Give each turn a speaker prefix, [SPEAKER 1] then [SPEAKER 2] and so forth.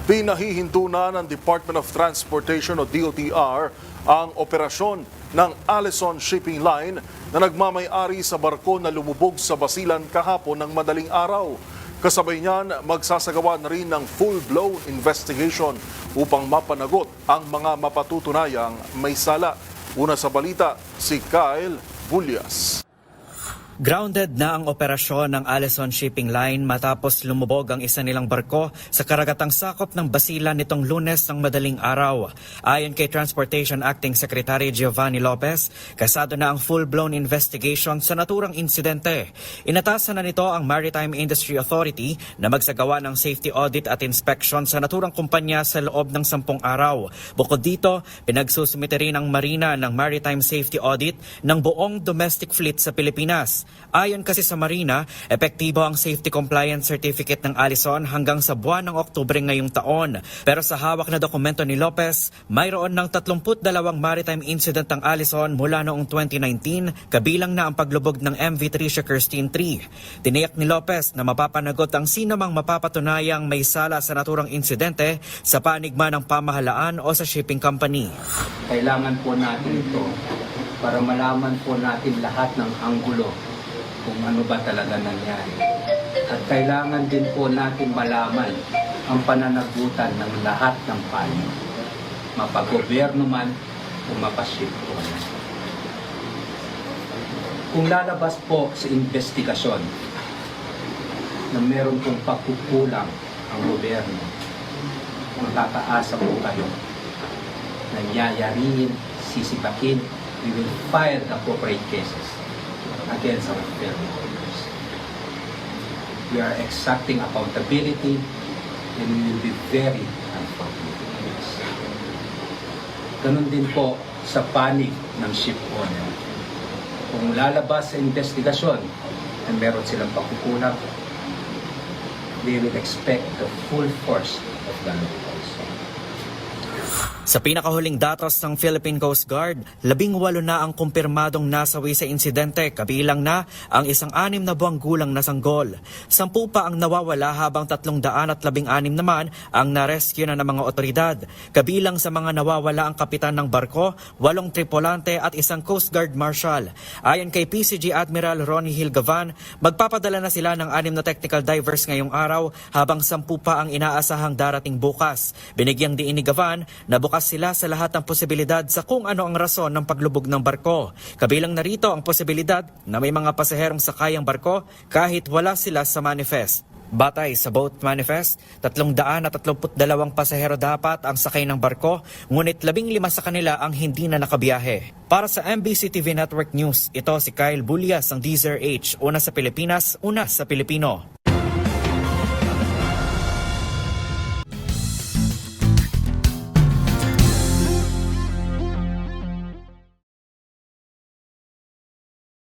[SPEAKER 1] Pinahihinto na ng Department of Transportation o DOTR ang operasyon ng Allison Shipping Line na nagmamay-ari sa barko na lumubog sa Basilan kahapon ng madaling araw. Kasabay niyan, magsasagawa na rin ng full-blown investigation upang mapanagot ang mga mapatutunayang may sala. Una sa balita, si Kyle Bulyas.
[SPEAKER 2] Grounded na ang operasyon ng Allison Shipping Line matapos lumubog ang isa nilang barko sa karagatang sakop ng Basilan nitong Lunes ng madaling araw. Ayon kay Transportation Acting Secretary Giovanni Lopez, kasado na ang full-blown investigation sa naturang insidente. Inatasan na nito ang Maritime Industry Authority na magsagawa ng safety audit at inspection sa naturang kumpanya sa loob ng 10 araw. Bukod dito, pinagsusumite rin ang Marina ng Maritime Safety Audit ng buong domestic fleet sa Pilipinas. Ayon kasi sa Marina, epektibo ang Safety Compliance Certificate ng Allison hanggang sa buwan ng Oktubre ngayong taon. Pero sa hawak na dokumento ni Lopez, mayroon ng 32 maritime incident ang Allison mula noong 2019, kabilang na ang paglubog ng MV Tricia Kirstine 3. Tiniyak ni Lopez na mapapanagot ang sino mang mapapatunayang may sala sa naturang insidente sa panigma ng pamahalaan o sa shipping company.
[SPEAKER 3] Kailangan po natin ito para malaman po natin lahat ng anggulo kung ano ba talaga nangyari. At kailangan din po natin malaman ang pananagutan ng lahat ng panig, mapagobyerno man o mapaship po. Kung lalabas po sa investigasyon na meron pong pagkukulang ang gobyerno, makakaasa po kayo na yayarin, sisipakin, we will file the appropriate cases against our fellow workers. We are exacting accountability and we will be very accountable. Ganun din po sa panig ng ship owner. Kung lalabas sa investigasyon na meron silang pagkukulang, they will expect the full force of the law also.
[SPEAKER 2] Sa pinakahuling datos ng Philippine Coast Guard, 18 na ang kumpirmadong nasawi sa insidente, kabilang na ang isang 6 na buwang gulang na sanggol. 10 pa ang nawawala habang 316 naman ang na-rescue na ng mga otoridad. Kabilang sa mga nawawala ang kapitan ng barko, 8 tripulante at isang Coast Guard Marshal. Ayon kay PCG Admiral Ronnie Hill Gavan, magpapadala na sila ng 6 na technical divers ngayong araw habang 10 pa ang inaasahang darating bukas. Binigyang diin ni Gavan na bukas sila sa lahat ng posibilidad sa kung ano ang rason ng paglubog ng barko. Kabilang narito ang posibilidad na may mga pasaherong sakay ang barko kahit wala sila sa manifest. Batay sa boat manifest, 332 pasahero dapat ang sakay ng barko, ngunit 15 sa kanila ang hindi na nakabiyahe. Para sa MBC TV Network News, ito si Kyle Bulyas ng DZRH, una sa Pilipinas, una sa Pilipino.